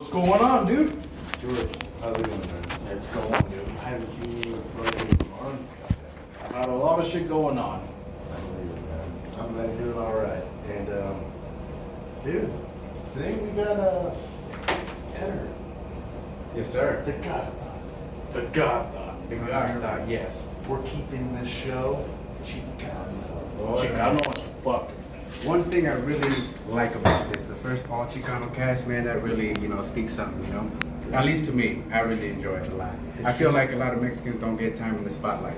What's going on, dude? George, how's it going, man? It's going, dude. I haven't seen you in fucking months. I've had a lot of shit going on. I believe it, man. I'm been doing all right. And, dude, today we got Eder. Yes, sir. The God. The God thought. The God thought, yes. We're keeping this show Chicano. Chicano as fuck. One thing I really like about this, the first all Chicano cast, man, that really, speaks something, At least to me, I really enjoy it a lot. I feel like a lot of Mexicans don't get time in the spotlight.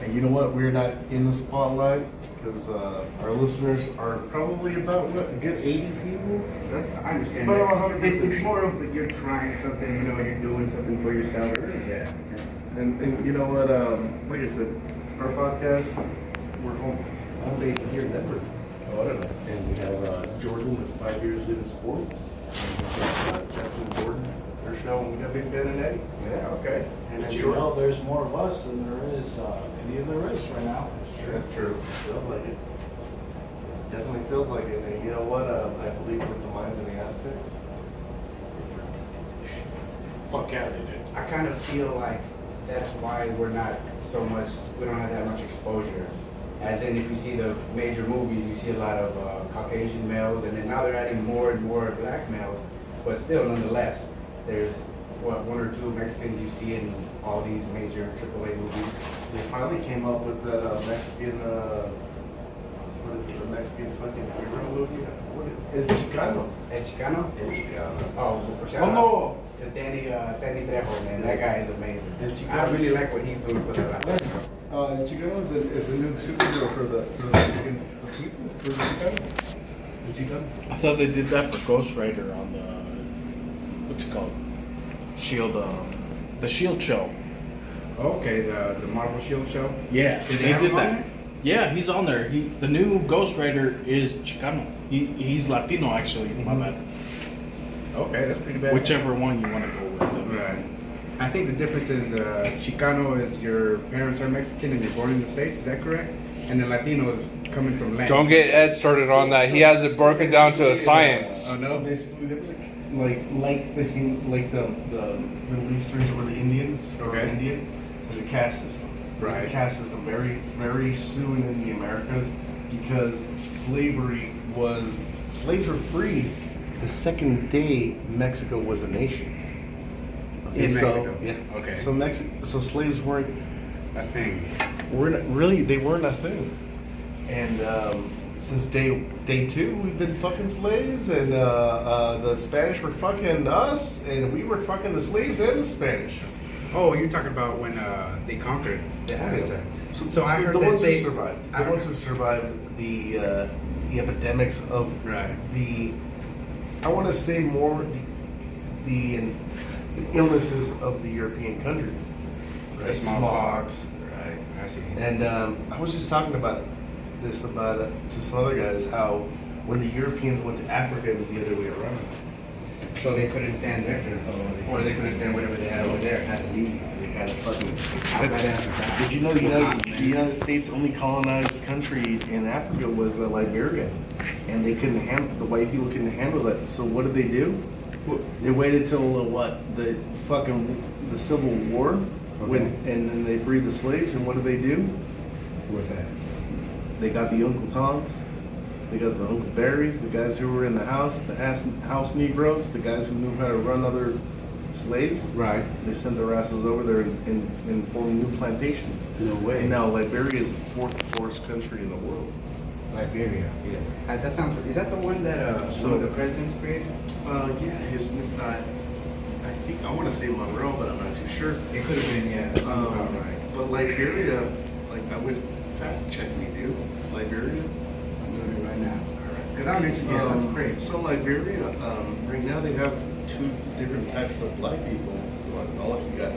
And you know what? We're not in the spotlight because our listeners are probably about what, a good 80 people. I understand But that. It's more of that you're trying something, you're doing something for yourself. Yeah. And you know what? Like I said, our podcast, we're home base is here in Denver. Oh, I don't know. And we have Jordan with 5 years in sports. And we got Justin Gordon. That's our show. And we got Big Ben and Eddie. Yeah, okay. And But then you know, there's more of us than there is any of there is right now. That's true. Feels like it. Definitely feels like it. And you know what? I believe with the Mayans and the Aztecs. Fuck yeah, they did. I kind of feel like that's why we don't have that much exposure. As in, if you see the major movies, you see a lot of Caucasian males, and then now they're adding more and more black males. But still, nonetheless, there's one or two Mexicans you see in all these major AAA movies. They finally came up with that Mexican, what is it, the Mexican fucking hero movie? What is it? Chicano. El Chicano? El Chicano. Oh, shout out to Danny Trejo, man. That guy is amazing. El Chicano. I really like what he's doing for the Latino. El Chicano is a new superhero for the Mexican people. For the Chicano. El Chicano. I thought they did that for Ghost Rider on the what's it called? Shield, the Shield show. Okay, the Marvel Shield show? Yeah, Did they they have did him on that. Yeah, he's on there. The new Ghost Rider is Chicano. He's Latino actually. My bad. Okay, that's pretty bad. Whichever one you want to go with. Right. I think the difference is Chicano is your parents are Mexican and you're born in the States, is that correct? And then Latino is coming from land. Don't get Ed started on that. He has it broken down to a science. Oh no? Basically, like the Middle Easterns or the Indians or Okay. Indian, there's a caste system. There's Right. a caste system very, very soon in the Americas because slaves were freed the second day Mexico was a nation. Okay, In so, Mexico? Yeah. Okay. So slaves weren't A thing. they weren't a thing. And since day two, we've been fucking slaves, and the Spanish were fucking us, and we were fucking the slaves and the Spanish. Oh, you're talking about when they conquered the Aztec. So I heard the that ones they who survived. The ones who survived the epidemics of Right. I want to say more the illnesses of the European countries. The smallpox. Right. I see. And I was just talking about this to some other guys how when the Europeans went to Africa, it was the other way around. So they couldn't stand Victor, or they couldn't stand whatever they had over there. Had to leave. They had to fucking. That's Did you know the United States' only colonized country in Africa was Liberia, and they couldn't handle the white people couldn't handle that. So what did they do? They waited till the Civil War, and then they freed the slaves. And what did they do? What's that? They got the Uncle Toms, they got the Uncle Barrys, the guys who were in the house house Negroes, the guys who knew how to run other slaves. Right. They sent their asses over there and formed new plantations. No way. And now Liberia is the fourth poorest country in the world. Liberia. Yeah. That sounds. Is that the one that one of the presidents created? Yeah, I think I want to say Monroe, but I'm not too sure. It could have been. Yeah. That sounds about right. But Liberia, I would fact check me, dude. Liberia. I'm doing it right now. All right. Because I mentioned that's great. So Liberia, right now they have two different types of black people. You got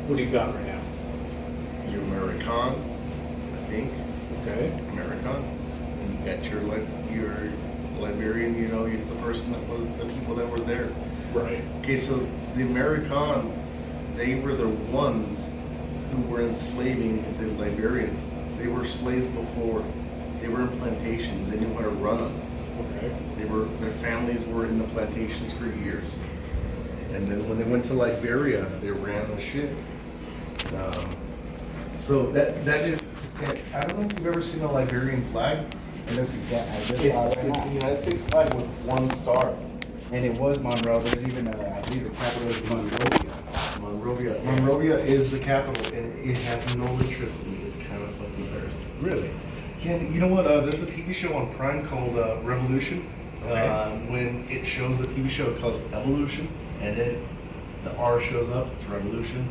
What do you got right now? your American, I think. Okay. American. And you got your Liberian, the person that was the people that were there. Right. Okay, so the American, they were the ones who were enslaving the Liberians. They were slaves before. They were in plantations. They knew how to run them. Okay. Their families were in the plantations for years. And then when they went to Liberia, they ran the shit. So that is, I don't know if you've ever seen a Liberian flag. It looks exact. I just It's saw it right the now. United States flag with one star. And it was Monroe. There's even I believe the capital is Monrovia. Monrovia. Monrovia is the capital, and it has no electricity. It's kind of fucking embarrassing. Really? Yeah, you know what? There's a TV show on Prime called Revolution. Okay. When it shows the TV show, it calls it Evolution, and then the R shows up. It's Revolution,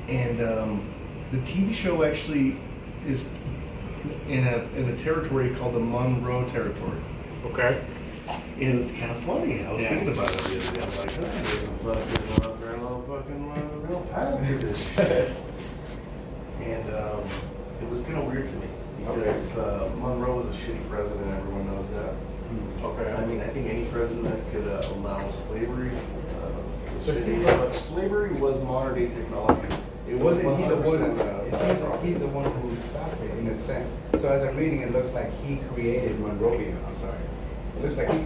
and the TV show actually is in a territory called the Monroe Territory. Okay. And it's kind of funny. I was Yeah. thinking about it the other day. I was like, oh, there's a fucking real path to this shit. And it was kind of weird to me because Monroe was a shitty president. Everyone knows that. Okay. I mean, I think any president could allow slavery. But Shitty, see- but slavery was modern day technology. It was Wasn't he the one? 100%, It seems like he's the one who stopped it in a sense. So as I'm reading, it looks like he created Monrovia. I'm sorry. It looks like he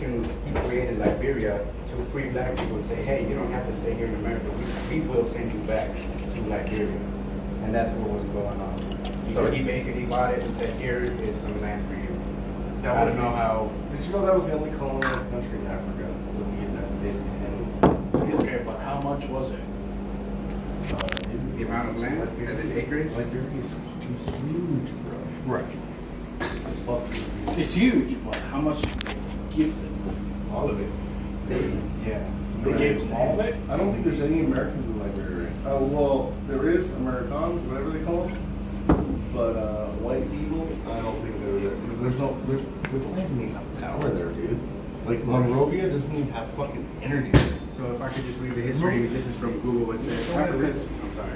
created Liberia to free black people and say, hey, you don't have to stay here in America. We will send you back to Liberia. And that's what was going on. So he basically bought it and said, here is some land for you. I don't know how. Did you know that was the only colonized country in Africa with the United States and Canada? Okay, but how much was it? The amount of land as an acreage? Liberia is fucking huge, bro. Right. It's fucking huge. It's huge, but how much did they give them? All of it. Yeah. They gave them all of it? I don't think there's any Americans in Liberia. Well, there is Americans, whatever they call them. But white people, I don't think they're there. Because they don't have any power there, dude. Like, Monrovia doesn't even have fucking energy. So if I could just read the history, this is from Google. It says Africa's, I'm sorry.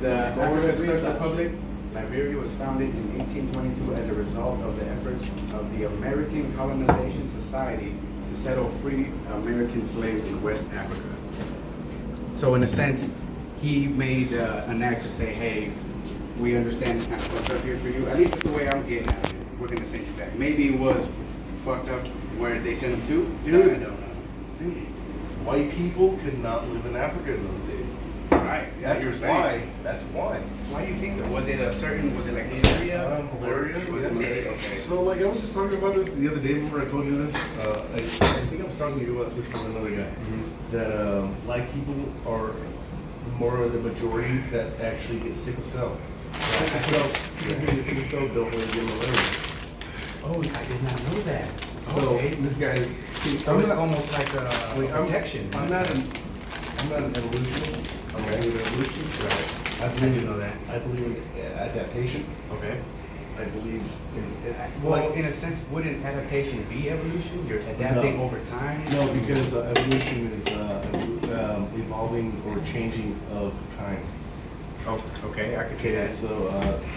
The Africa's First Republic, Liberia was founded in 1822 as a result of the efforts of the American Colonization Society to settle free American slaves in West Africa. So in a sense, he made an act to say, hey, we understand it's kind of fucked up here for you. At least that's the way I'm getting at it. We're going to send you back. Maybe it was fucked up where they sent him to. Dude. I don't know. Dude, white people could not live in Africa in those days. Right. Yeah, That's you're why. saying. That's why. Why do you think that? Was it like malaria? Malaria? Was it malaria? Okay. So, like, I was just talking about this the other day. Remember I told you this? I think I was talking to you about this with another guy. That black people are more of the majority that actually get sickle cell. Sickle cell, people who get sickle cell don't really get malaria. Oh, I did not know that. So this guy is. So it's almost like a protection. I'm not an evolutionist. I believe in evolution. Right. I I believe do know that. I believe in adaptation. Okay. I believe in Well, in a sense, wouldn't adaptation be evolution? You're adapting No. over time? no, because evolution is evolving or changing of time. Oh, okay, I can see that. So,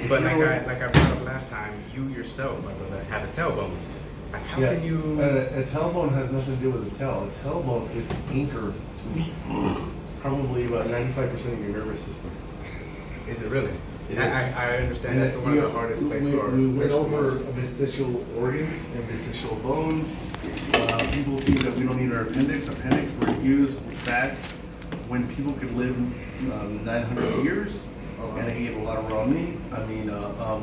But like I brought up last time, you yourself, my brother, have a tailbone. Like how yeah, can you? a tailbone has nothing to do with a tail. A tailbone is the anchor to probably about 95% of your nervous system. Is it really? It I is. understand that's one of the hardest places for. We went over vegetables. vestigial organs and vestigial bones. People think that we don't need our appendix. Appendix were used back when people could live 900 years, and they ate a lot of raw meat. I mean,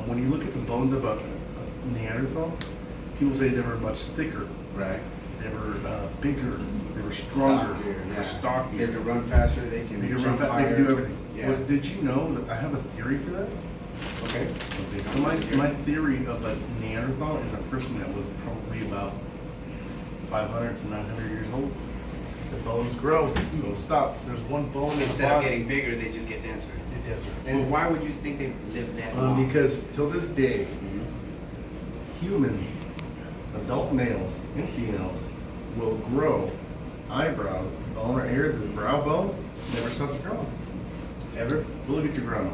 when you look at the bones of a Neanderthal, people say they were much thicker. Right. They were bigger. They were stronger. Stockier, They yeah. were stockier. They could run faster. They can They could jump run fast. They higher. could do everything. Yeah. But did you know that I have a theory for that? Okay. Okay, so my theory of a Neanderthal is a person that was probably about 500 to 900 years old. The bones grow, don't stop. There's one bone in the Instead of body. getting bigger, they just get denser. It does. Well, why would you think they live that long? Because till this day, Mhm. humans, adult males and females, will grow eyebrow bone right here. The brow bone never stops growing. Ever? Go look at your grandma.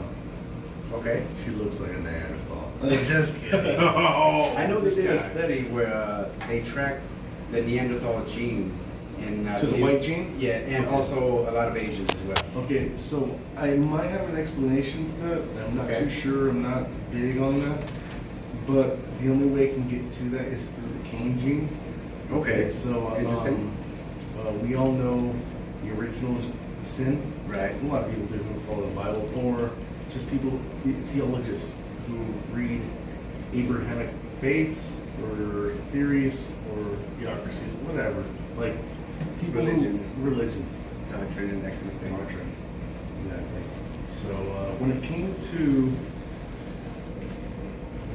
Okay. She looks like a Neanderthal. Just kidding. I know they This did a guy. study where they tracked the Neanderthal gene in To the white gene? Yeah, and also a lot of Asians as well. Okay, so I might have an explanation to that. I'm not Okay. too sure. I'm not big on that. But the only way I can get to that is through the cane gene. Okay. So Interesting. we all know the original sin. Right. A lot of people do who follow the Bible, or just people, theologians who read Abrahamic faiths or theories or theocracies, whatever. Like people religions. Doctrine and that kind of thing. Doctrine. Exactly. So when it came to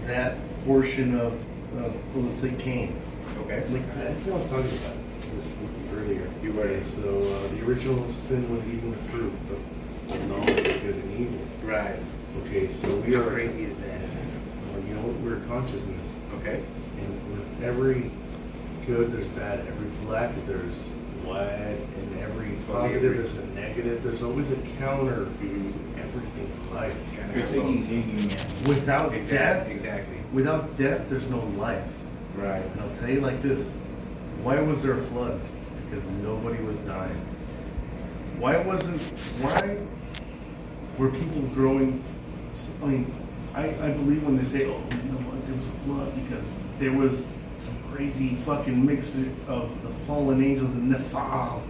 that portion of let's say Cain, Okay. like I think I was talking about this with you earlier. You were. Okay, so the original sin was eating the fruit of knowledge of good and evil. Right. Okay, so we You're are crazy to that. you know, we're consciousness, Okay. and with every good there's bad, every black there's white, and every positive there's a negative. There's always a counter Mhm. to everything in life. You're thinking Hegel, yeah. Without death, Exactly. without death, there's no life. Right. And I'll tell you like this: why was there a flood? Because nobody was dying. Why were people growing? I mean, I believe when they say, oh, you know what, there was a flood because there was some crazy fucking mix of the fallen angels, the Nephilim,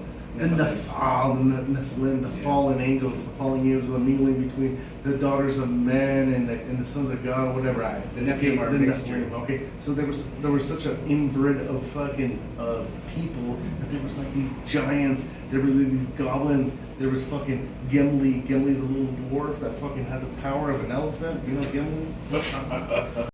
the fallen angels, the fallen angels are mingling between the daughters of men and the sons of God, whatever. Right. The Nephilim are a the mixture. Nephilim, okay, so there was such an inbred of fucking people that there was like these giants, there were these goblins, there was fucking Gimli the little dwarf that fucking had the power of an elephant, you know Gimli?